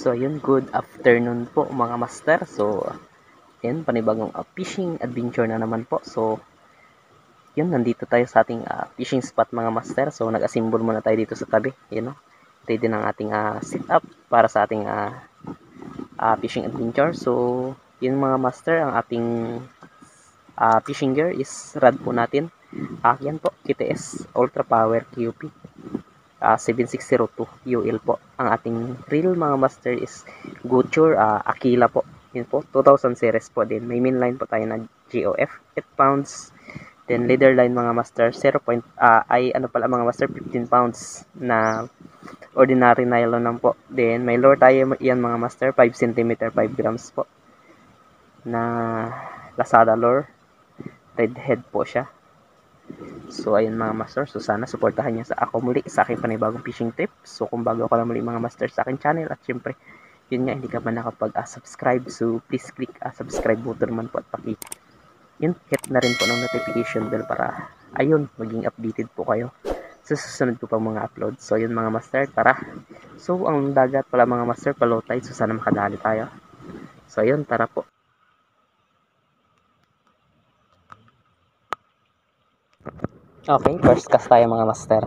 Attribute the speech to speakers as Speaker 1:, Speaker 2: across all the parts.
Speaker 1: So yun, good afternoon po mga master. So yun, panibagong fishing adventure na naman po. So yun, nandito tayo sa ating fishing spot mga master. So nag-assemble muna tayo dito sa tabi. Yun, no? Ready ng ating setup para sa ating fishing adventure. So yun mga master, ang ating fishing gear is rod po natin. Yan po, KTS Ultra Power QP 7602 UL po. Ang ating reel mga master is Goture Aquila po. Yun po, 2000 series po din. May main line po tayo na GOF 8 pounds. Then leader line mga master 0. Mga master 15 pounds na ordinary nylon lang po. Then may lure tayo yan mga master 5 cm 5 grams po na Lazada lure. Red head po siya. So ayun mga master, so sana suportahan niyo sa ako muli sa aking panibagong fishing trip. So kung bago ka lang muli mga master sa aking channel, at syempre yun nga, hindi ka pa nakapag-subscribe, so please click subscribe button man po at hit na rin po ng notification bell para ayun, maging updated po kayo sa susunod po pang mga upload. So yun mga master, tara. So ang dagat pala mga master, palow tide, so sana makadali tayo. So ayun, tara po. Okay, first cast tayo mga master.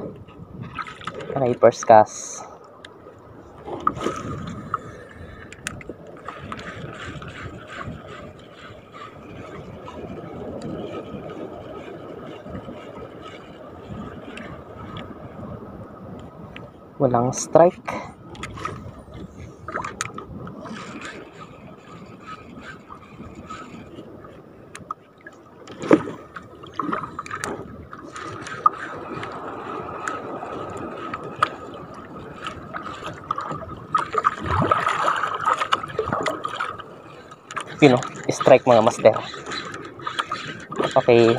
Speaker 1: Okay, first cast. Walang strike. Strike mga master. Okay,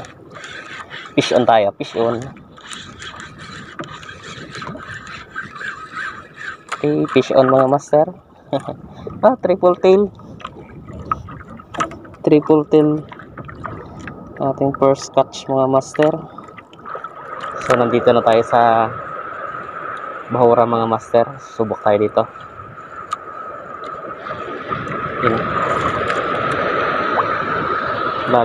Speaker 1: fish on tayo, fish on. Okay, fish on mga master. Triple tail ating first catch mga master. So nandito na tayo sa Bahura mga master. Subok tayo dito. Yun. La.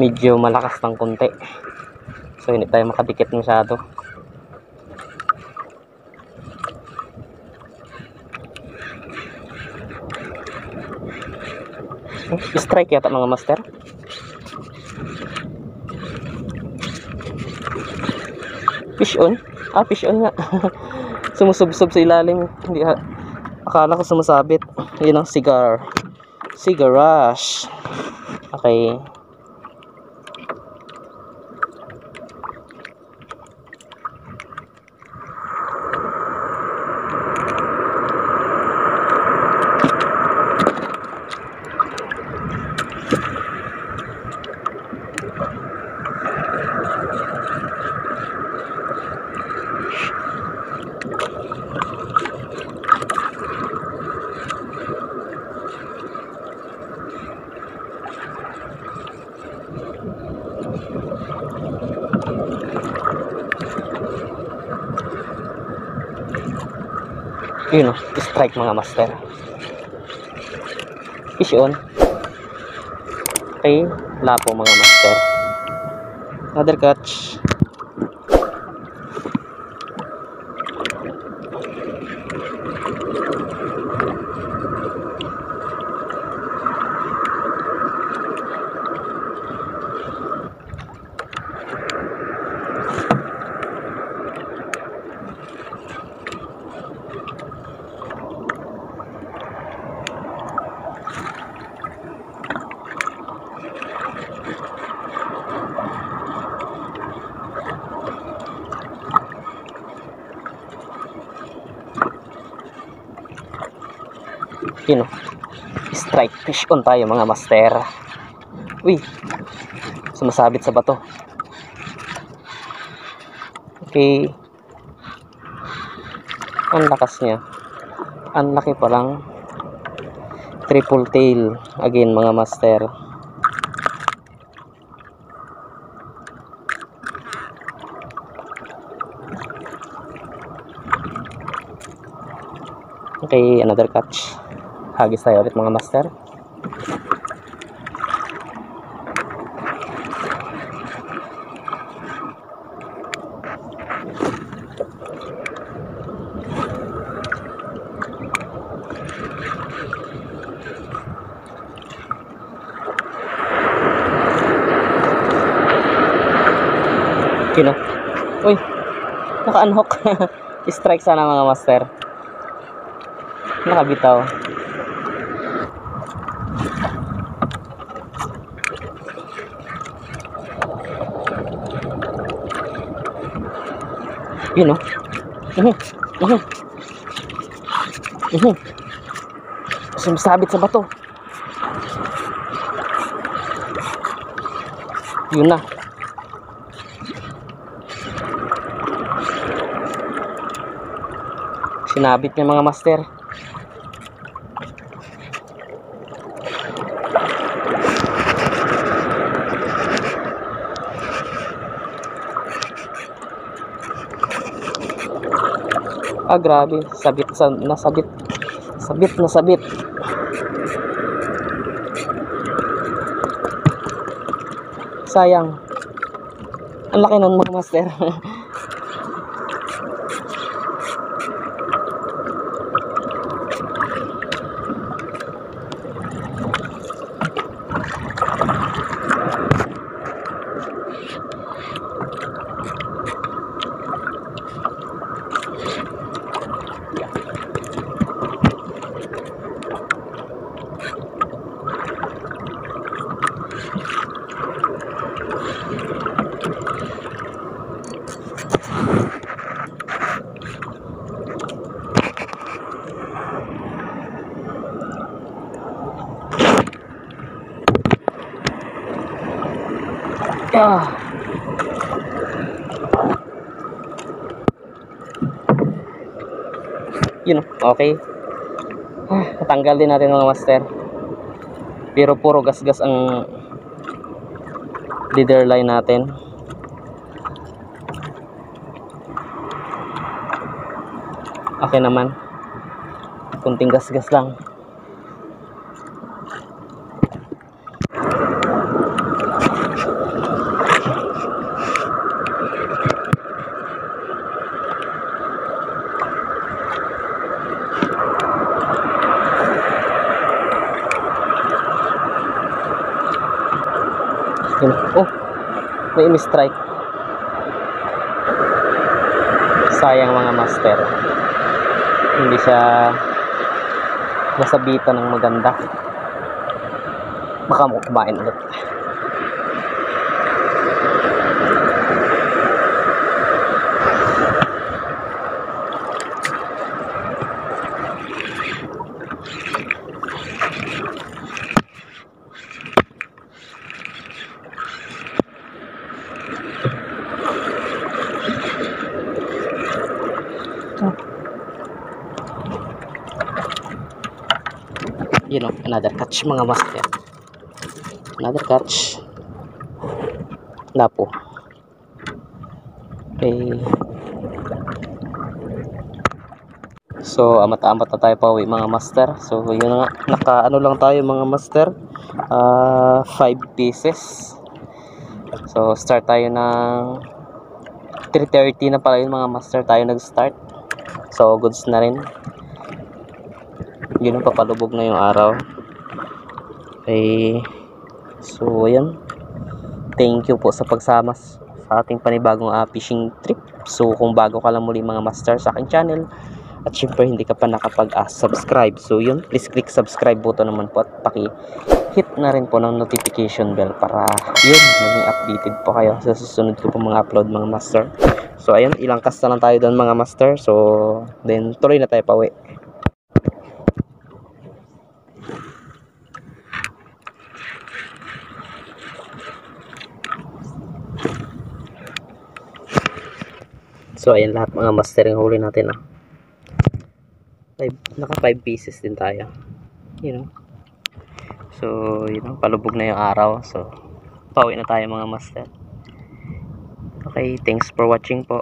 Speaker 1: Medyo malakas ng konti, so hindi tayo makadikit masyado. Strike yata mga master. Fish on nga. Sumusubsob sa ilalim, hindi akala ko sumasabit. Yun ang cigar rush. Okay, yun strike mga master. Fish on. Okay, lapo mga master. Another catch. Yun, strike fish on tayo mga master. Uy, sumasabit sa bato. Okay, ang lakas niya, ang laki pa lang. Triple tail again mga master. Okay, another catch. Hagis tayo ulit mga master. Kino? Uy, naka-unhook. Strike sana mga master. Nakabitaw. Yun, oh. Sumasabit sa bato. Yun na. Sinabit niya mga master. Ah, grabe. Nasabit. Sabit. Sayang. Ang laki nun mga master. Yun, okay. Natanggal din natin mga master. Pero puro gas-gas ang leader line natin. Okay naman. Kunting gas-gas lang. Oh, may strike. Sayang mga master. Hindi siya nasabitan ng maganda. Baka mo kumain ulit. You know, another catch mga master. Another catch. Napo. Okay. So, amat-amat na tayo pa uwi mga master. So, yun nga. Naka-ano lang tayo mga master. 5 pieces. So, start tayo ng 3:30 na pala yun mga master. Tayo nag-start. So, goods na rin. Yun ang papalubog na yung araw. Okay. So, ayan. Thank you po sa pagsama sa ating panibagong fishing trip. So, kung bago ka lang muli mga master sa aking channel, at syempre hindi ka pa nakapag-subscribe. So, yun. Please click subscribe button naman po at paki-hit na rin po ng notification bell para yun, maging updated po kayo sa susunod ko po mga upload mga master. So, ayun. Ilang cast na lang tayo doon mga master. So, then tuloy na tayo pa uwi. So ayan lahat mga master yung huli natin. Naka 5 pieces din tayo. You know. So, palubog na yung araw. So, pauwi na tayo mga master. Okay, thanks for watching po.